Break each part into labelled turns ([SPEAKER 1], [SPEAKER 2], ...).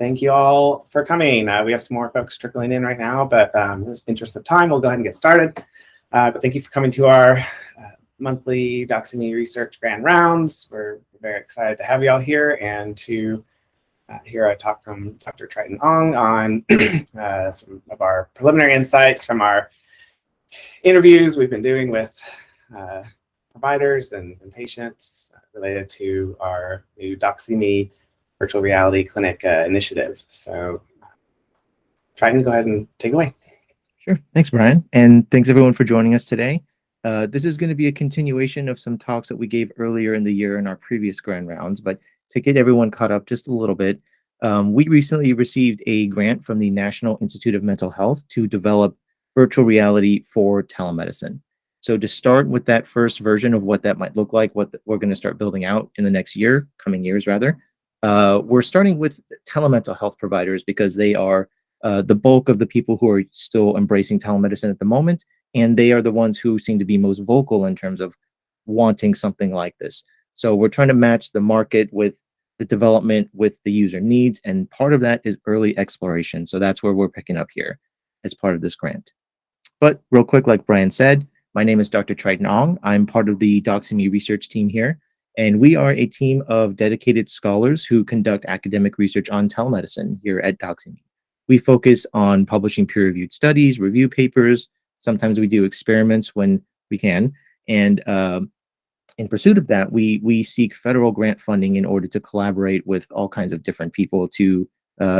[SPEAKER 1] Thank you all for coming. We have some more folks trickling in right now, but in the interest of time, we'll go ahead and get started. But thank you for coming to our monthly Doxy.me research grand rounds. We're very excited to have you all here and to hear a talk from Dr. Triton Ong on some of our preliminary insights from our interviews we've been doing with providers and patients related to our new Doxy.me virtual reality clinic initiative. So Triton, go ahead and take it away.
[SPEAKER 2] Sure. Thanks, Brian. And thanks everyone for joining us today. This is going to be a continuation of some talks that we gave earlier in the year in our previous grand rounds, but to get everyone caught up just a little bit, we recently received a grant from the National Institute of Mental Health to develop virtual reality for telemedicine. So to start with that first version of what that might look like, what we're going to start building out in the next year, coming years rather, we're starting with telemental health providers because they are the bulk of the people who are still embracing telemedicine at the moment, and they are the ones who seem to be most vocal in terms of wanting something like this. So we're trying to match the market with the development with the user needs, and part of that is early exploration. So that's where we're picking up here as part of this grant. But real quick, like Brian said, my name is Dr. Triton Ong. I'm part of the Doxy.me research team here, and we are a team of dedicated scholars who conduct academic research on telemedicine here at Doxy.me. We focus on publishing peer-reviewed studies, review papers. Sometimes we do experiments when we can. And in pursuit of that, we seek federal grant funding in order to collaborate with all kinds of different people to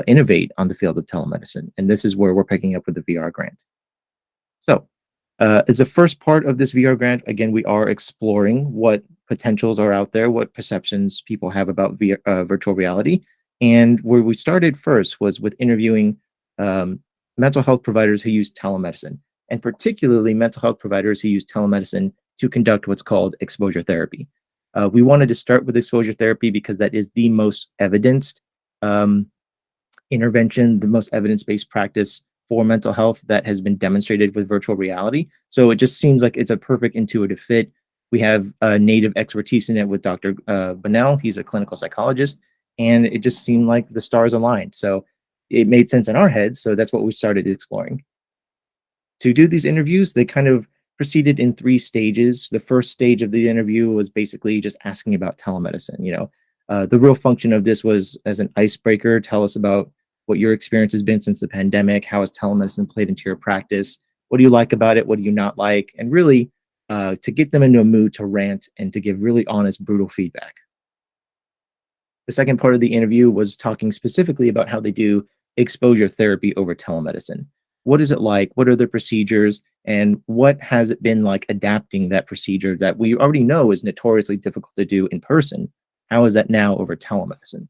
[SPEAKER 2] innovate on the field of telemedicine. And this is where we're picking up with the VR grant. So as a first part of this VR grant, again, we are exploring what potentials are out there, what perceptions people have about virtual reality. And where we started first was with interviewing mental health providers who use telemedicine, and particularly mental health providers who use telemedicine to conduct what's called exposure therapy. We wanted to start with exposure therapy because that is the most evidenced intervention, the most evidence-based practice for mental health that has been demonstrated with virtual reality. So it just seems like it's a perfect intuitive fit. We have native expertise in it with Dr. Bunnell. He's a clinical psychologist, and it just seemed like the stars aligned. So it made sense in our heads, so that's what we started exploring. To do these interviews, they kind of proceeded in 3 stages. The first stage of the interview was basically just asking about telemedicine. The real function of this was as an icebreaker. Tell us about what your experience has been since the pandemic. How has telemedicine played into your practice? What do you like about it? What do you not like? And really to get them into a mood to rant and to give really honest, brutal feedback. The second part of the interview was talking specifically about how they do exposure therapy over telemedicine. What is it like? What are the procedures? And what has it been like adapting that procedure that we already know is notoriously difficult to do in person? How is that now over telemedicine?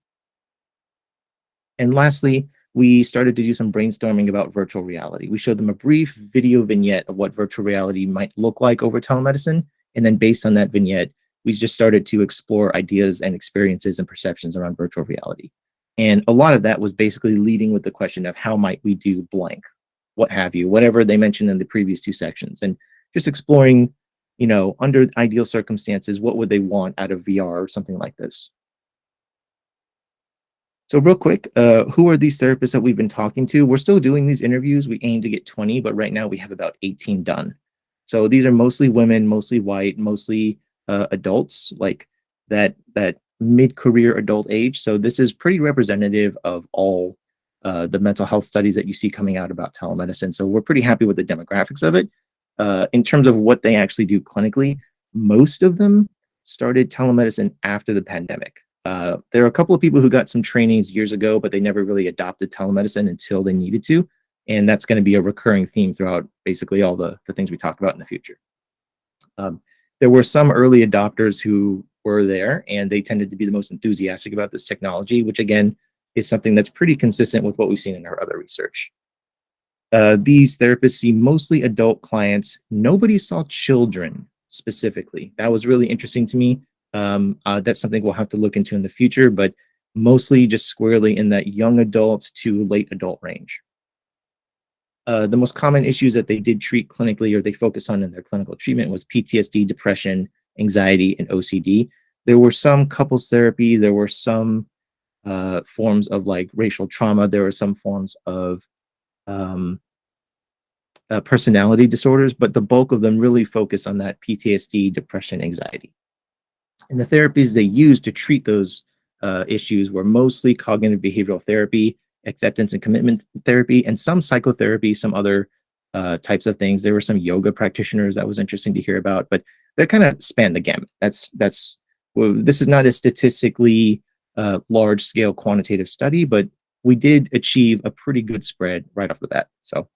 [SPEAKER 2] And lastly, we started to do some brainstorming about virtual reality. We showed them a brief video vignette of what virtual reality might look like over telemedicine. And then based on that vignette, we just started to explore ideas and experiences and perceptions around virtual reality. And a lot of that was basically leading with the question of how might we do blank, what have you, whatever they mentioned in the previous 2 sections, and just exploring, under ideal circumstances, what would they want out of VR or something like this. So real quick, who are these therapists that we've been talking to? We're still doing these interviews. We aim to get 20, but right now we have about 18 done. So these are mostly women, mostly white, mostly adults, like that mid-career adult age. So this is pretty representative of all the mental health studies that you see coming out about telemedicine. So we're pretty happy with the demographics of it. In terms of what they actually do clinically, most of them started telemedicine after the pandemic. There are a couple of people who got some trainings years ago, but they never really adopted telemedicine until they needed to. And that's going to be a recurring theme throughout basically all the things we talk about in the future. There were some early adopters who were there, and they tended to be the most enthusiastic about this technology, which again is something that's pretty consistent with what we've seen in our other research. These therapists see mostly adult clients. Nobody saw children specifically. That was really interesting to me. That's something we'll have to look into in the future, but mostly just squarely in that young adult to late adult range. The most common issues that they did treat clinically or they focused on in their clinical treatment was PTSD, depression, anxiety, and OCD. There were some couples therapy. There were some forms of like racial trauma. There were some forms of um, personality disorders, but the bulk of them really focus on that PTSD, depression, anxiety. And the therapies they used to treat those issues were mostly cognitive behavioral therapy, acceptance and commitment therapy, and some psychotherapy, some other types of things. There were some yoga practitioners that was interesting to hear about, but they kind of span the gamut. Well, this is not a statistically large scale quantitative study, but we did achieve a pretty good spread right off the bat. So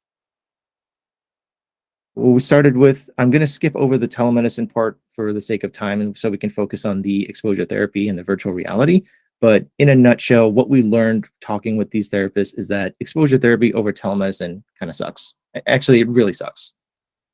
[SPEAKER 2] well, we started with, I'm going to skip over the telemedicine part for the sake of time, and so we can focus on the exposure therapy and the virtual reality. But in a nutshell, what we learned talking with these therapists is that exposure therapy over telemedicine kind of sucks. Actually, it really sucks.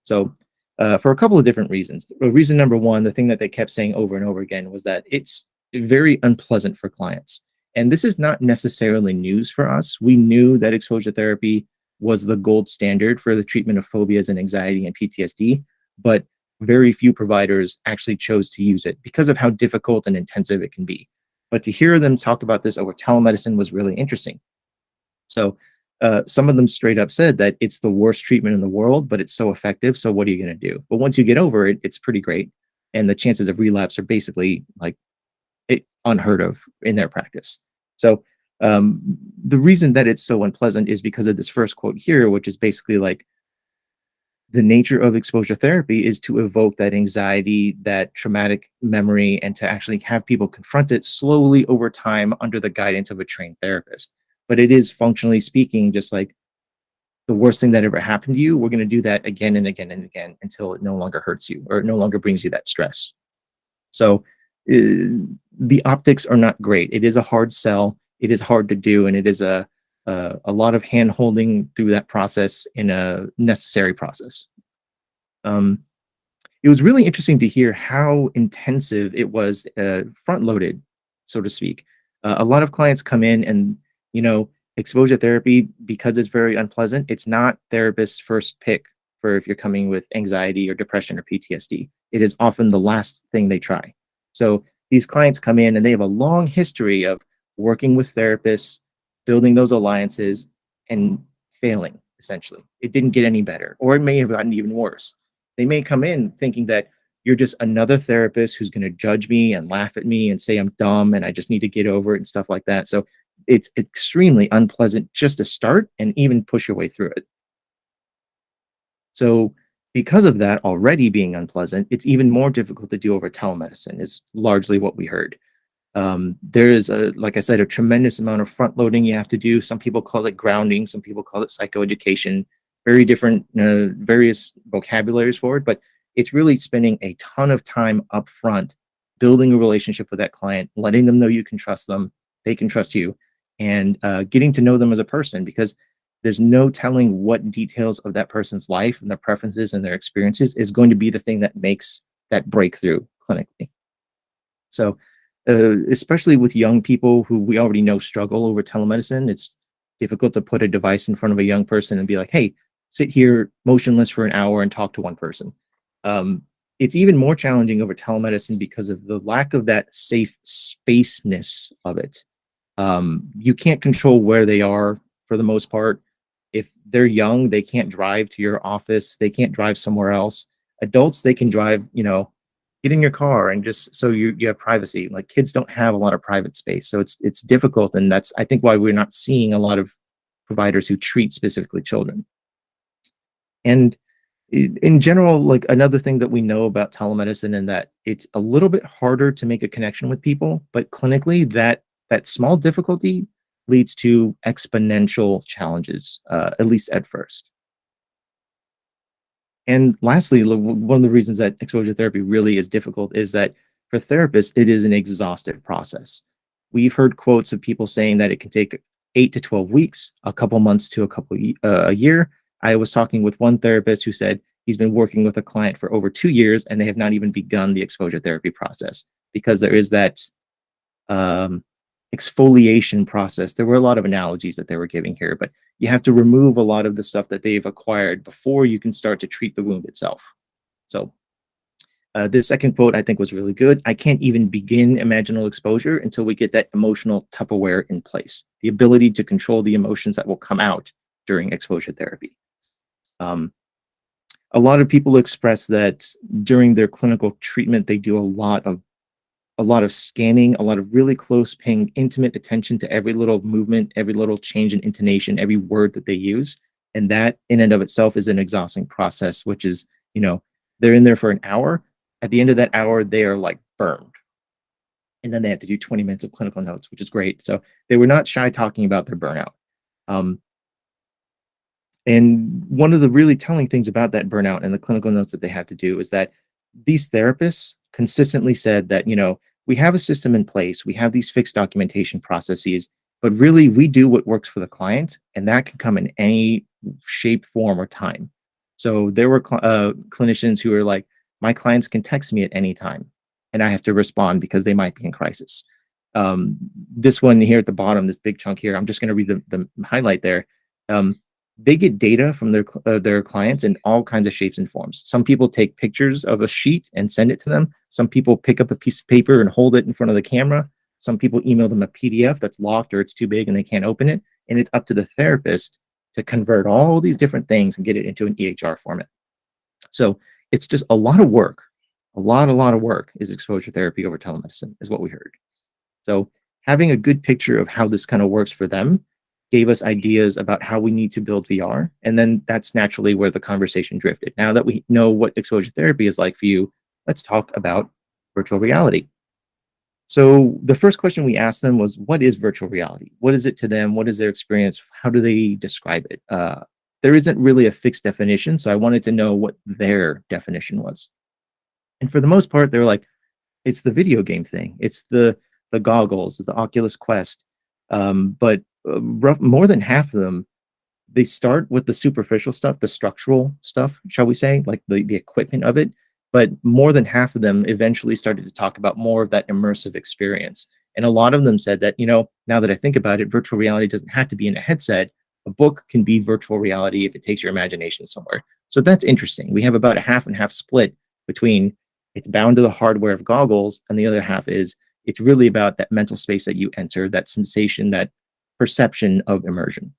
[SPEAKER 2] So, for a couple of different reasons. Reason number one, the thing that they kept saying over and over again was that it's very unpleasant for clients. And this is not necessarily news for us. We knew that exposure therapy was the gold standard for the treatment of phobias and anxiety and PTSD, but very few providers actually chose to use it because of how difficult and intensive it can be. But to hear them talk about this over telemedicine was really interesting. So some of them straight up said that it's the worst treatment in the world, but it's so effective. So what are you going to do? But once you get over it, it's pretty great. And the chances of relapse are basically like unheard of in their practice. So the reason that it's so unpleasant is because of this first quote here, which is basically like, the nature of exposure therapy is to evoke that anxiety, that traumatic memory, and to actually have people confront it slowly over time under the guidance of a trained therapist. But it is, functionally speaking, just like the worst thing that ever happened to you. We're going to do that again and again and again until it no longer hurts you or it no longer brings you that stress. So the optics are not great. It is a hard sell. It is hard to do, and it is a lot of hand holding through that process in a necessary process. It was really interesting to hear how intensive it was, front loaded, so to speak. A lot of clients come in and, you know, exposure therapy, because it's very unpleasant, it's not therapist's first pick for if you're coming with anxiety or depression or PTSD. It is often the last thing they try. So these clients come in and they have a long history of working with therapists, building those alliances, and failing, essentially. It didn't get any better, or it may have gotten even worse. They may come in thinking that you're just another therapist who's going to judge me and laugh at me and say I'm dumb and I just need to get over it and stuff like that. So it's extremely unpleasant just to start and even push your way through it. So because of that already being unpleasant, it's even more difficult to do over telemedicine, is largely what we heard. There is, like I said, a tremendous amount of front loading you have to do. Some people call it grounding, some people call it psychoeducation, very different, various vocabularies for it, but it's really spending a ton of time up front, building a relationship with that client, letting them know you can trust them, they can trust you, and getting to know them as a person, because there's no telling what details of that person's life and their preferences and their experiences is going to be the thing that makes that breakthrough clinically. So, especially with young people who we already know struggle over telemedicine, it's difficult to put a device in front of a young person and be like, hey, sit here motionless for an hour and talk to one person. It's even more challenging over telemedicine because of the lack of that safe spaceness of it. You can't control where they are for the most part. If they're young, they can't drive to your office. They can't drive somewhere else. Adults, they can drive, get in your car and just so you have privacy. Like kids don't have a lot of private space. So it's difficult. And that's, I think, why we're not seeing a lot of providers who treat specifically children. And in general, like another thing that we know about telemedicine and that it's a little bit harder to make a connection with people, but clinically that small difficulty leads to exponential challenges, at least at first. And lastly, one of the reasons that exposure therapy really is difficult is that for therapists, it is an exhaustive process. We've heard quotes of people saying that it can take 8 to 12 weeks, a couple months to a year. I was talking with one therapist who said he's been working with a client for over 2 years and they have not even begun the exposure therapy process because there is that exfoliation process. There were a lot of analogies that they were giving here, but you have to remove a lot of the stuff that they've acquired before you can start to treat the wound itself. So This second quote I think was really good. I can't even begin imaginal exposure until we get that emotional Tupperware in place, the ability to control the emotions that will come out during exposure therapy. A lot of people express that during their clinical treatment, they do a lot of scanning, a lot of really close paying intimate attention to every little movement, every little change in intonation, every word that they use. And that in and of itself is an exhausting process, which is, they're in there for an hour. At the end of that hour, they are like burned. And then they have to do 20 minutes of clinical notes, which is great. So they were not shy talking about their burnout. And one of the really telling things about that burnout and the clinical notes that they had to do is that these therapists consistently said that, we have a system in place, we have these fixed documentation processes, but really we do what works for the client, and that can come in any shape, form, or time. So there were clinicians who were like, my clients can text me at any time, and I have to respond because they might be in crisis. This one here at the bottom, this big chunk here, I'm just going to read the highlight there. They get data from their clients in all kinds of shapes and forms. Some people take pictures of a sheet and send it to them. Some people pick up a piece of paper and hold it in front of the camera. Some people email them a PDF that's locked or it's too big and they can't open it. And it's up to the therapist to convert all these different things and get it into an EHR format. So it's just a lot of work. A lot of work is exposure therapy over telemedicine, is what we heard. So having a good picture of how this kind of works for them gave us ideas about how we need to build VR. And then that's naturally where the conversation drifted. Now that we know what exposure therapy is like for you, let's talk about virtual reality. So the first question we asked them was, what is virtual reality? What is it to them? What is their experience? How do they describe it? There isn't really a fixed definition, so I wanted to know what their definition was. And for the most part, they were like, it's the video game thing. It's the goggles, the Oculus Quest. But more than half of them, they start with the superficial stuff, the structural stuff, shall we say, like the equipment of it. But more than half of them eventually started to talk about more of that immersive experience. And a lot of them said that, now that I think about it, virtual reality doesn't have to be in a headset. A book can be virtual reality if it takes your imagination somewhere. So that's interesting. We have about a half and half split between it's bound to the hardware of goggles, and the other half is it's really about that mental space that you enter, that sensation, that perception of immersion.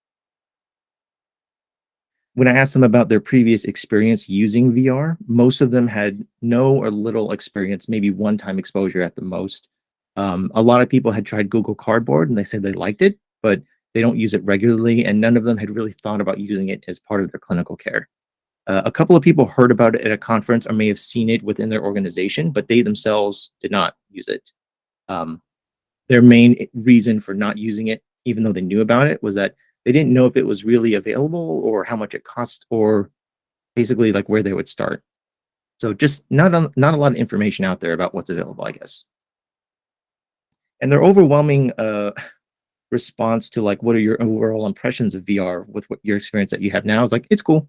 [SPEAKER 2] When I asked them about their previous experience using VR, most of them had no or little experience, maybe one-time exposure at the most. A lot of people had tried Google Cardboard and they said they liked it, but they don't use it regularly, and none of them had really thought about using it as part of their clinical care. A couple of people heard about it at a conference or may have seen it within their organization, but they themselves did not use it. Their main reason for not using it, even though they knew about it, was that they didn't know if it was really available or how much it cost, or basically like where they would start. So just not a lot of information out there about what's available, I guess. And their overwhelming response to like, what are your overall impressions of VR with what your experience that you have now, is like, it's cool.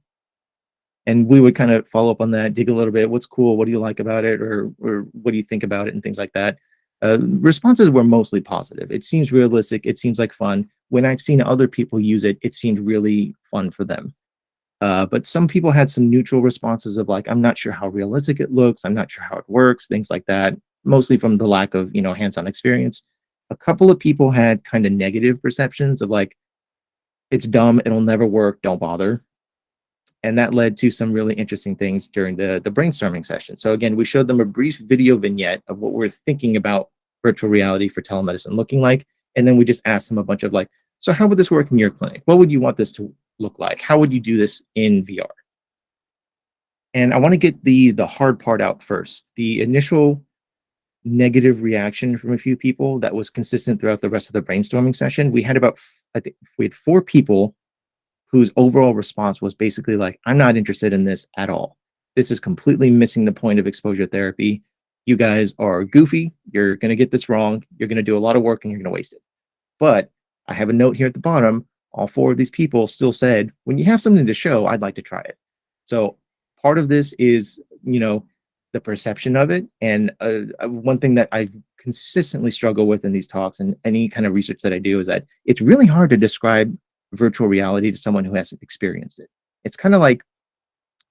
[SPEAKER 2] And we would kind of follow up on that, dig a little bit. What's cool? What do you like about it? Or what do you think about it? And things like that. Responses were mostly positive. It seems realistic. It seems like fun. When I've seen other people use it, it seemed really fun for them. But some people had some neutral responses of like, I'm not sure how realistic it looks. I'm not sure how it works, things like that, mostly from the lack of, hands-on experience. A couple of people had kind of negative perceptions of like, it's dumb, it'll never work, don't bother. And that led to some really interesting things during the brainstorming session. So again, we showed them a brief video vignette of what we're thinking about virtual reality for telemedicine looking like. And then we just asked them a bunch of like, so how would this work in your clinic? What would you want this to look like? How would you do this in VR? And I want to get the hard part out first. The initial negative reaction from a few people that was consistent throughout the rest of the brainstorming session. We had I think we had 4 people whose overall response was basically like, I'm not interested in this at all. This is completely missing the point of exposure therapy. You guys are goofy. You're going to get this wrong. You're going to do a lot of work and you're going to waste it. But I have a note here at the bottom. All 4 of these people still said, when you have something to show, I'd like to try it. So part of this is, the perception of it. And one thing that I consistently struggle with in these talks and any kind of research that I do is that it's really hard to describe virtual reality to someone who hasn't experienced it. It's kind of like,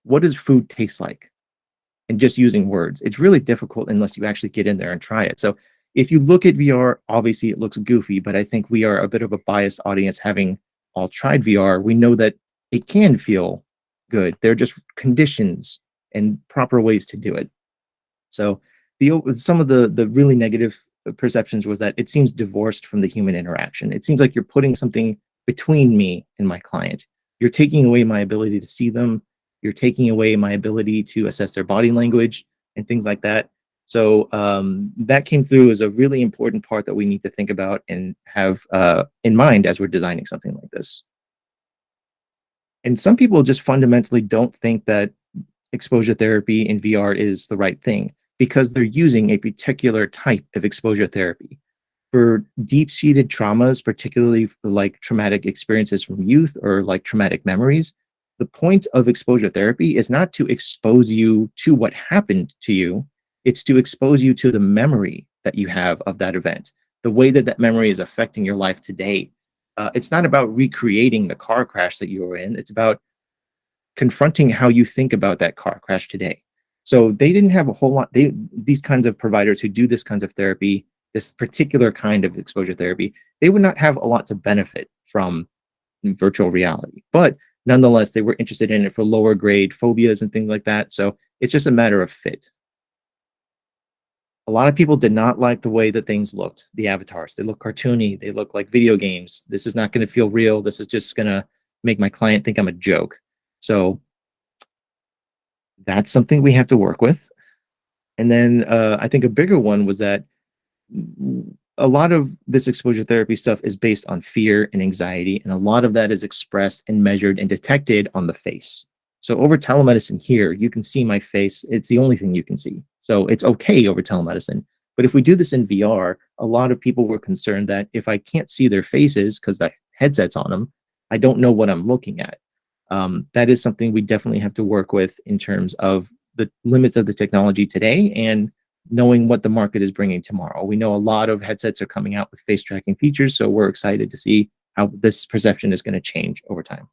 [SPEAKER 2] what does food taste like? and just using words. It's really difficult unless you actually get in there and try it. So if you look at VR, obviously it looks goofy, but I think we are a bit of a biased audience having all tried VR. We know that it can feel good. There are just conditions and proper ways to do it. So some of the really negative perceptions was that it seems divorced from the human interaction. It seems like you're putting something between me and my client. You're taking away my ability to see them. You're taking away my ability to assess their body language and things like that. So that came through as a really important part that we need to think about and have in mind as we're designing something like this. And some people just fundamentally don't think that exposure therapy in VR is the right thing because they're using a particular type of exposure therapy. For deep-seated traumas, particularly for like traumatic experiences from youth or like traumatic memories, the point of exposure therapy is not to expose you to what happened to you, it's to expose you to the memory that you have of that event, the way that that memory is affecting your life today. It's not about recreating the car crash that you were in, it's about confronting how you think about that car crash today. So they didn't have a whole lot, these kinds of providers who do this kinds of therapy, this particular kind of exposure therapy, they would not have a lot to benefit from virtual reality. But nonetheless, they were interested in it for lower grade phobias and things like that. So it's just a matter of fit. A lot of people did not like the way that things looked, the avatars. They look cartoony, they look like video games. This is not going to feel real. This is just going to make my client think I'm a joke. So that's something we have to work with. And then I think a bigger one was that a lot of this exposure therapy stuff is based on fear and anxiety, and a lot of that is expressed and measured and detected on the face. So over telemedicine here, you can see my face. It's the only thing you can see. So it's okay over telemedicine. But if we do this in VR, a lot of people were concerned that if I can't see their faces because the headset's on them, I don't know what I'm looking at. That is something we definitely have to work with in terms of the limits of the technology today and knowing what the market is bringing tomorrow. We know a lot of headsets are coming out with face tracking features, so we're excited to see how this perception is going to change over time.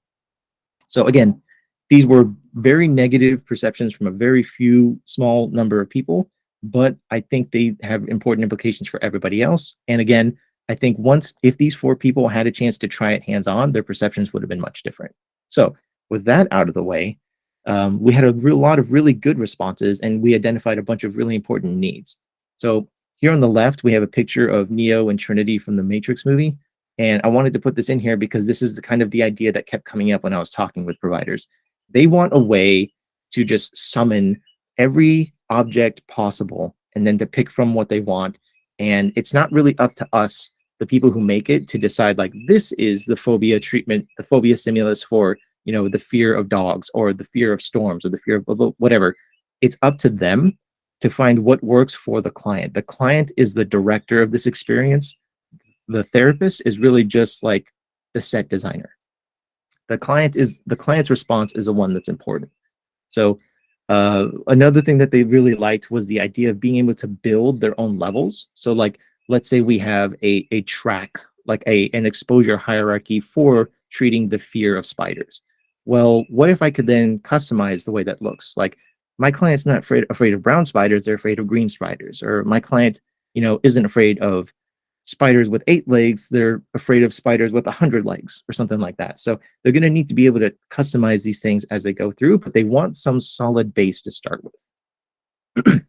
[SPEAKER 2] So again, these were very negative perceptions from a very few small number of people, but I think they have important implications for everybody else. And again, I think if these 4 people had a chance to try it hands-on, their perceptions would have been much different. So with that out of the way, we had a lot of really good responses, and we identified a bunch of really important needs. So here on the left, we have a picture of Neo and Trinity from the Matrix movie. And I wanted to put this in here because this is the idea that kept coming up when I was talking with providers. They want a way to just summon every object possible and then to pick from what they want. And it's not really up to us, the people who make it, to decide like this is the phobia treatment, the phobia stimulus for, you know, the fear of dogs or the fear of storms or the fear of whatever. It's up to them to find what works for the client. The client is the director of this experience. The therapist is really just like the set designer. The client's response is the one that's important. So another thing that they really liked was the idea of being able to build their own levels. So like, let's say we have a track, like an exposure hierarchy for treating the fear of spiders. Well, what if I could then customize the way that looks? Like, my client's not afraid of brown spiders, they're afraid of green spiders. Or my client, you know, isn't afraid of spiders with 8 legs, they're afraid of spiders with 100 legs or something like that. So they're going to need to be able to customize these things as they go through, but they want some solid base to start with.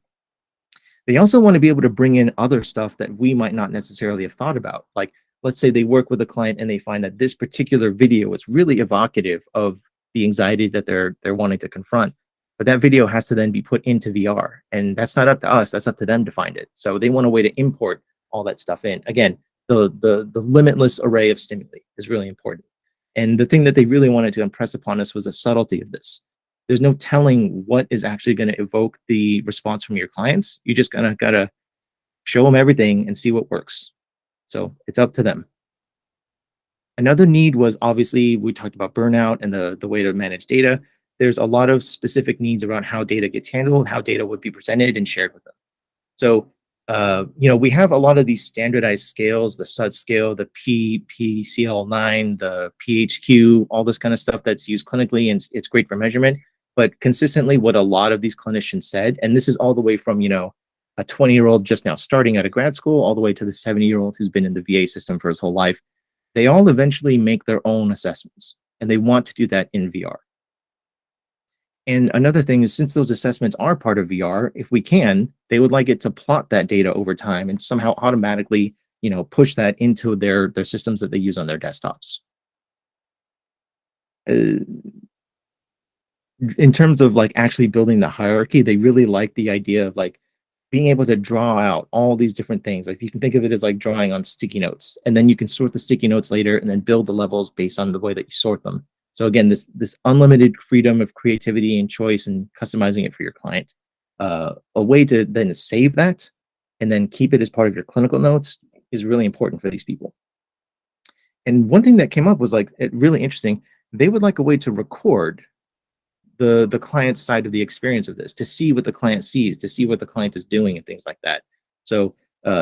[SPEAKER 2] They also want to be able to bring in other stuff that we might not necessarily have thought about. Like, let's say they work with a client and they find that this particular video is really evocative of the anxiety that they're wanting to confront. But that video has to then be put into VR, and that's not up to us, that's up to them to find it. So they want a way to import all that stuff in. Again, the limitless array of stimuli is really important. And the thing that they really wanted to impress upon us was the subtlety of this. There's no telling what is actually going to evoke the response from your clients. You just gotta show them everything and see what works. So it's up to them. Another need was, obviously, we talked about burnout and the way to manage data. There's a lot of specific needs around how data gets handled, how data would be presented and shared with them. So you know, we have a lot of these standardized scales, the SUD scale, the PCL9, the PHQ, all this kind of stuff that's used clinically, and it's great for measurement. But consistently, what a lot of these clinicians said, and this is all the way from, a 20-year-old just now starting out of grad school, all the way to the 70-year-old who's been in the VA system for his whole life, they all eventually make their own assessments, and they want to do that in VR. And another thing is, since those assessments are part of VR, if we can, they would like it to plot that data over time and somehow automatically, push that into their systems that they use on their desktops. In terms of like actually building the hierarchy, they really like the idea of like being able to draw out all these different things. Like you can think of it as like drawing on sticky notes, and then you can sort the sticky notes later and then build the levels based on the way that you sort them. So again, this unlimited freedom of creativity and choice and customizing it for your client. A way to then save that and then keep it as part of your clinical notes is really important for these people. And one thing that came up was like really interesting. They would like a way to record the client's side of the experience of this, to see what the client sees, to see what the client is doing and things like that. So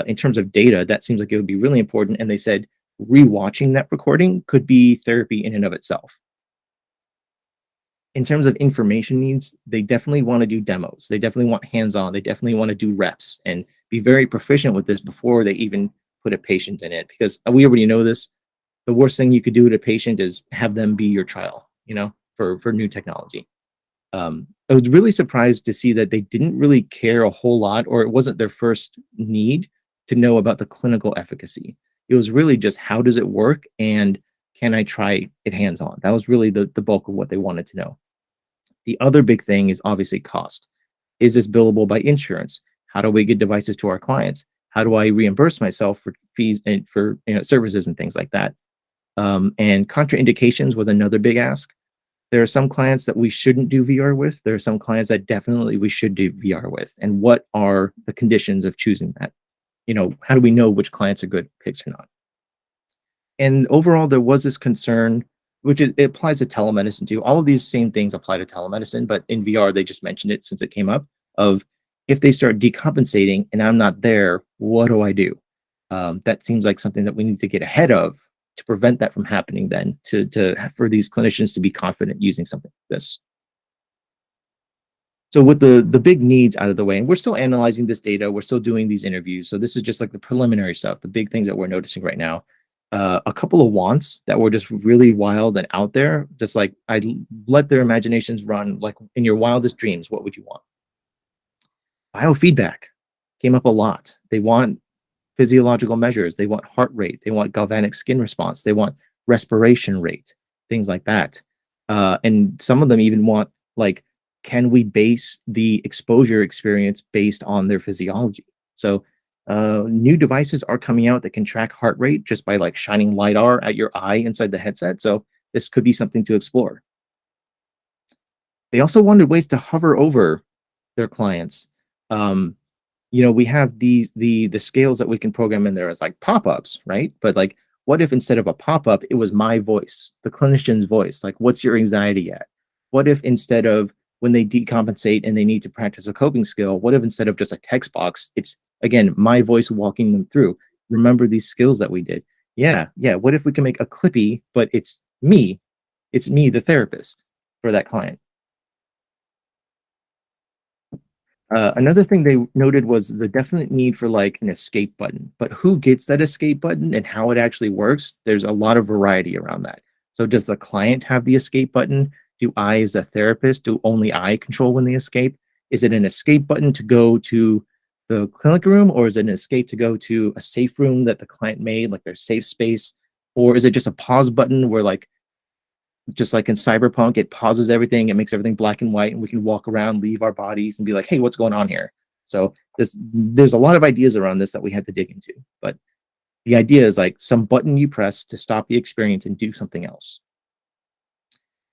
[SPEAKER 2] in terms of data, that seems like it would be really important. And they said rewatching that recording could be therapy in and of itself. In terms of information needs, they definitely want to do demos. They definitely want hands-on. They definitely want to do reps and be very proficient with this before they even put a patient in it. Because we already know this. The worst thing you could do to a patient is have them be your trial, for new technology. I was really surprised to see that they didn't really care a whole lot, or it wasn't their first need to know about the clinical efficacy. It was really just how does it work and can I try it hands-on? That was really the bulk of what they wanted to know. The other big thing is obviously cost. Is this billable by insurance? How do we get devices to our clients? How do I reimburse myself for fees and for services and things like that? And contraindications was another big ask. There are some clients that we shouldn't do VR with. There are some clients that definitely we should do VR with. And what are the conditions of choosing that? How do we know which clients are good picks or not? And overall, there was this concern, which it applies to telemedicine too. All of these same things apply to telemedicine, but in VR, they just mentioned it since it came up, of if they start decompensating and I'm not there, what do I do? That seems like something that we need to get ahead of to prevent that from happening then, for these clinicians to be confident using something like this. So with the big needs out of the way, and we're still analyzing this data, we're still doing these interviews. So this is just like the preliminary stuff, the big things that we're noticing right now. A couple of wants that were just really wild and out there, just like I let their imaginations run. Like in your wildest dreams, what would you want? Biofeedback came up a lot. They want physiological measures. They want heart rate. They want galvanic skin response. They want respiration rate, things like that. And some of them even want, like, can we base the exposure experience based on their physiology? So new devices are coming out that can track heart rate just by like shining LiDAR at your eye inside the headset. So this could be something to explore. They also wanted ways to hover over their clients. We have the scales that we can program in there as like pop-ups, right? But like, what if instead of a pop-up, it was my voice, the clinician's voice? Like, what's your anxiety at? What if instead of when they decompensate and they need to practice a coping skill, what if instead of just a text box, it's again my voice walking them through? Remember these skills that we did? Yeah. What if we can make a clippy, but it's me, the therapist for that client? Another thing they noted was the definite need for like an escape button, but who gets that escape button and how it actually works? There's a lot of variety around that. So does the client have the escape button? Do I, as a therapist, do only I control when they escape? Is it an escape button to go to the clinic room, or is it an escape to go to a safe room that the client made, like their safe space? Or is it just a pause button where like, just like in Cyberpunk, it pauses everything, it makes everything black and white, and we can walk around, leave our bodies, and be like, hey, what's going on here? So there's a lot of ideas around this that we have to dig into. But the idea is like some button you press to stop the experience and do something else.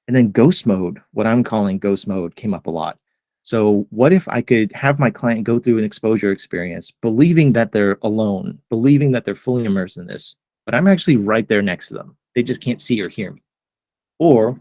[SPEAKER 2] And then ghost mode, what I'm calling ghost mode, came up a lot. So what if I could have my client go through an exposure experience, believing that they're alone, believing that they're fully immersed in this, but I'm actually right there next to them. They just can't see or hear me. Or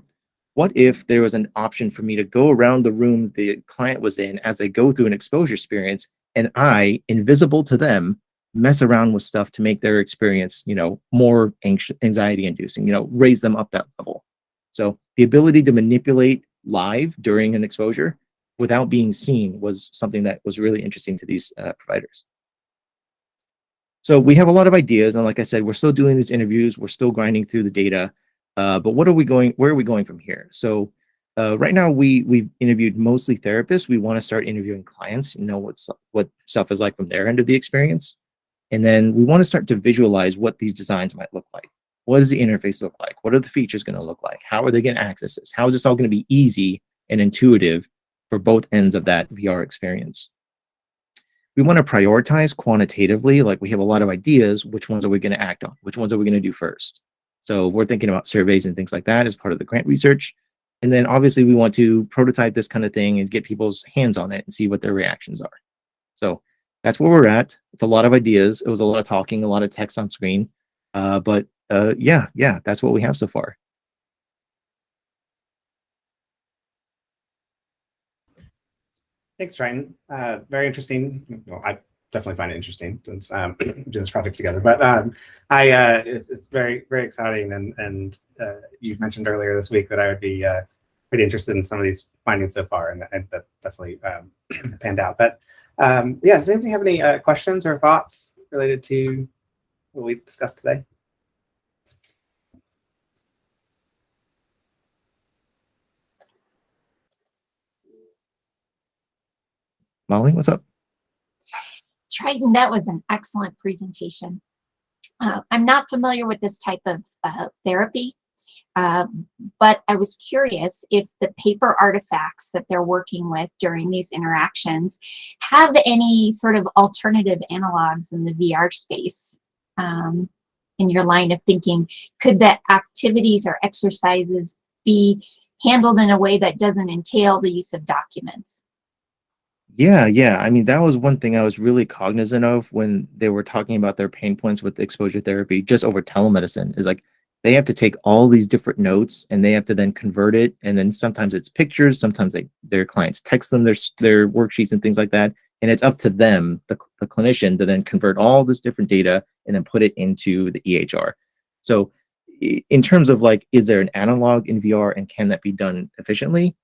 [SPEAKER 2] what if there was an option for me to go around the room the client was in as they go through an exposure experience, and I, invisible to them, mess around with stuff to make their experience, more anxiety inducing, raise them up that level. So the ability to manipulate live during an exposure without being seen was something that was really interesting to these providers. So we have a lot of ideas, and like I said, we're still doing these interviews, we're still grinding through the data, but where are we going from here? So right now we've interviewed mostly therapists. We want to start interviewing clients and know what stuff is like from their end of the experience. And then we want to start to visualize what these designs might look like. What does the interface look like? What are the features going to look like? How are they going to access this? How is this all going to be easy and intuitive for both ends of that VR experience? We want to prioritize quantitatively, like we have a lot of ideas, which ones are we going to act on? Which ones are we going to do first? So we're thinking about surveys and things like that as part of the grant research. And then obviously we want to prototype this kind of thing and get people's hands on it and see what their reactions are. So that's where we're at. It's a lot of ideas. It was a lot of talking, a lot of text on screen. But yeah, that's what we have so far.
[SPEAKER 1] Thanks, Triton. Very interesting. Well, I definitely find it interesting since doing this project together. But it's very, very exciting. And you mentioned earlier this week that I would be pretty interested in some of these findings so far, and that definitely panned out. But yeah, does anybody have any questions or thoughts related to what we discussed today?
[SPEAKER 2] Molly, what's up?
[SPEAKER 3] Triton, that was an excellent presentation. I'm not familiar with this type of therapy, but I was curious if the paper artifacts that they're working with during these interactions have any sort of alternative analogs in the VR space. In your line of thinking, could the activities or exercises be handled in a way that doesn't entail the use of documents?
[SPEAKER 2] Yeah. I mean, that was one thing I was really cognizant of when they were talking about their pain points with exposure therapy just over telemedicine, is like they have to take all these different notes and they have to then convert it. And then sometimes it's pictures, sometimes their clients text them their worksheets and things like that. And it's up to them, the clinician, to then convert all this different data and then put it into the EHR. So in terms of like, is there an analog in VR and can that be done efficiently?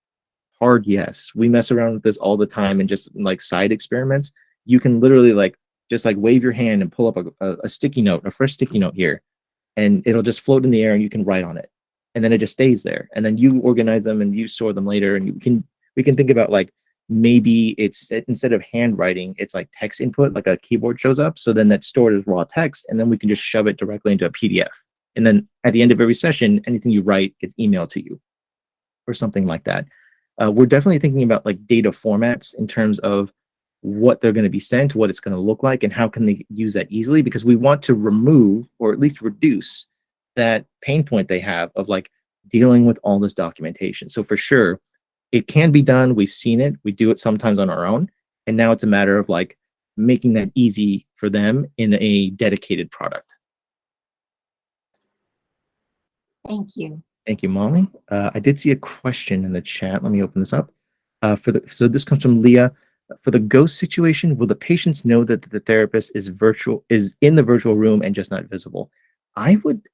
[SPEAKER 2] Hard yes. We mess around with this all the time and just like side experiments. You can literally like just like wave your hand and pull up a sticky note, a fresh sticky note here, and it'll just float in the air and you can write on it. And then it just stays there. And then you organize them and you store them later. And we can think about like maybe it's instead of handwriting, it's like text input, like a keyboard shows up. So then that's stored as raw text, and then we can just shove it directly into a PDF. And then at the end of every session, anything you write gets emailed to you or something like that. We're definitely thinking about like data formats in terms of what they're going to be sent, what it's going to look like, and how can they use that easily, because we want to remove or at least reduce that pain point they have of like dealing with all this documentation. So for sure, it can be done. We've seen it. We do it sometimes on our own. And now it's a matter of like making that easy for them in a dedicated product.
[SPEAKER 3] Thank you.
[SPEAKER 2] Thank you, Molly. I did see a question in the chat. Let me open this up. So this comes from Leah. For the ghost situation, will the patients know that the therapist is in the virtual room and just not visible? I would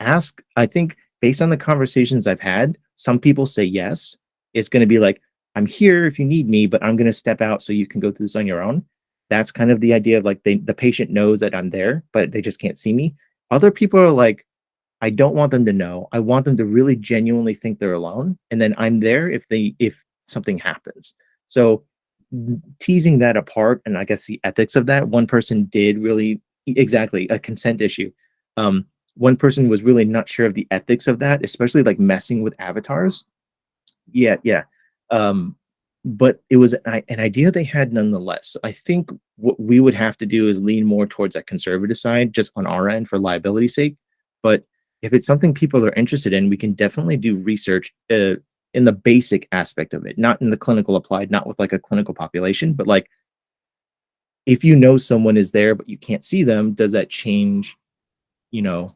[SPEAKER 2] ask, I think based on the conversations I've had, some people say yes. It's going to be like, I'm here if you need me, but I'm going to step out so you can go through this on your own. That's kind of the idea of like the patient knows that I'm there, but they just can't see me. Other people are like, I don't want them to know. I want them to really genuinely think they're alone. And then I'm there if something happens. So teasing that apart, and I guess the ethics of that, one person did really, exactly, a consent issue. One person was really not sure of the ethics of that, especially like messing with avatars. Yeah. But it was an idea they had nonetheless. So I think what we would have to do is lean more towards that conservative side, just on our end for liability's sake. But if it's something people are interested in, we can definitely do research in the basic aspect of it, not in the clinical applied, not with like a clinical population, but like if you know someone is there but you can't see them, does that change, the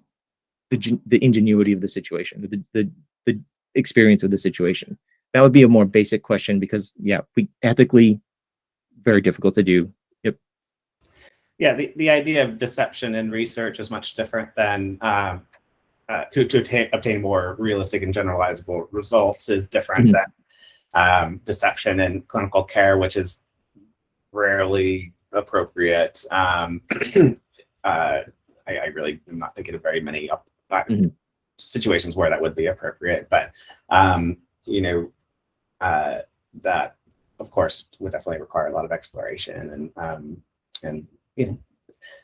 [SPEAKER 2] ingenuity of the situation, the experience of the situation? That would be a more basic question because we ethically very difficult to do. Yep.
[SPEAKER 1] Yeah, the idea of deception in research is much different than to obtain more realistic and generalizable results is different than deception in clinical care, which is rarely appropriate. I really am not thinking of very many situations where that would be appropriate, but that of course would definitely require a lot of exploration, and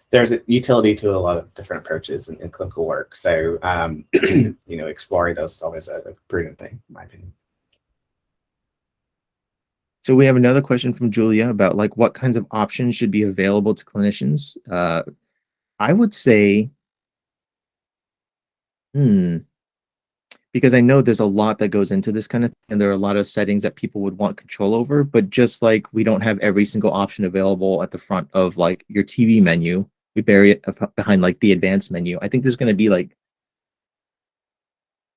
[SPEAKER 1] there's a utility to a lot of different approaches in clinical work. So exploring those is always a prudent thing, in my opinion.
[SPEAKER 2] So we have another question from Julia about like what kinds of options should be available to clinicians. I would say, because I know there's a lot that goes into this kind of thing, and there are a lot of settings that people would want control over, but just like we don't have every single option available at the front of like your TV menu, we bury it behind like the advanced menu. I think there's going to be like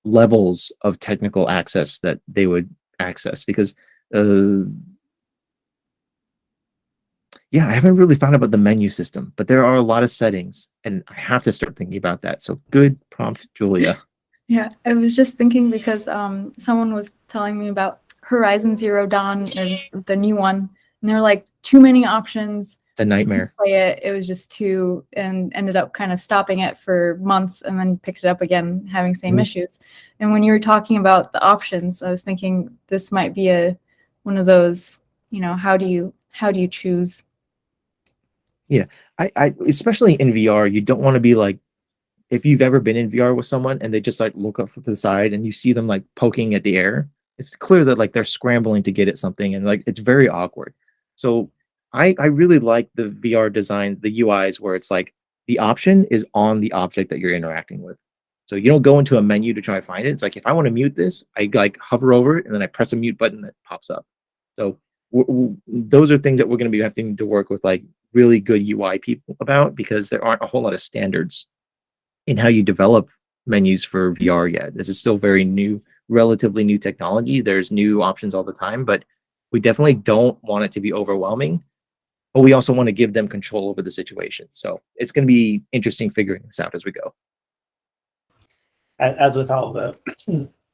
[SPEAKER 2] levels of technical access that they would access, because yeah, I haven't really thought about the menu system, but there are a lot of settings and I have to start thinking about that. So good prompt, Julia.
[SPEAKER 4] Yeah, I was just thinking because someone was telling me about Horizon Zero Dawn, the new one, and there were like too many options.
[SPEAKER 2] It's a nightmare.
[SPEAKER 4] Play it. It was just too, and ended up kind of stopping it for months, and then picked it up again, having same issues. And when you were talking about the options, I was thinking this might be one of those. How do you choose?
[SPEAKER 2] Yeah, I especially in VR, you don't want to be like, if you've ever been in VR with someone and they just like look up to the side and you see them like poking at the air, it's clear that like they're scrambling to get at something, and like it's very awkward. So I really like the VR design, the UIs where it's like the option is on the object that you're interacting with. So you don't go into a menu to try to find it. It's like if I want to mute this, I like hover over it and then I press a mute button that pops up. So those are things that we're going to be having to work with like really good UI people about, because there aren't a whole lot of standards in how you develop menus for VR yet. This is still very new, relatively new technology. There's new options all the time, but we definitely don't want it to be overwhelming, but we also want to give them control over the situation. So it's going to be interesting figuring this out as we go.
[SPEAKER 1] As with all the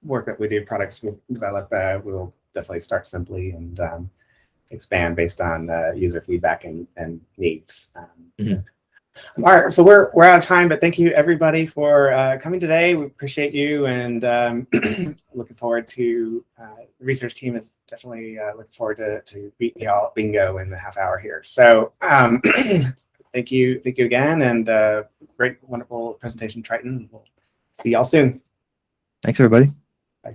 [SPEAKER 1] work that we do, products we develop, we'll definitely start simply and expand based on user feedback and needs. All right, so we're out of time, but thank you everybody for coming today. We appreciate you, and looking forward to the research team is definitely looking forward to beating y'all bingo in the half hour here. So thank you again, and great, wonderful presentation, Triton. We'll see y'all soon.
[SPEAKER 2] Thanks, everybody.
[SPEAKER 1] Bye.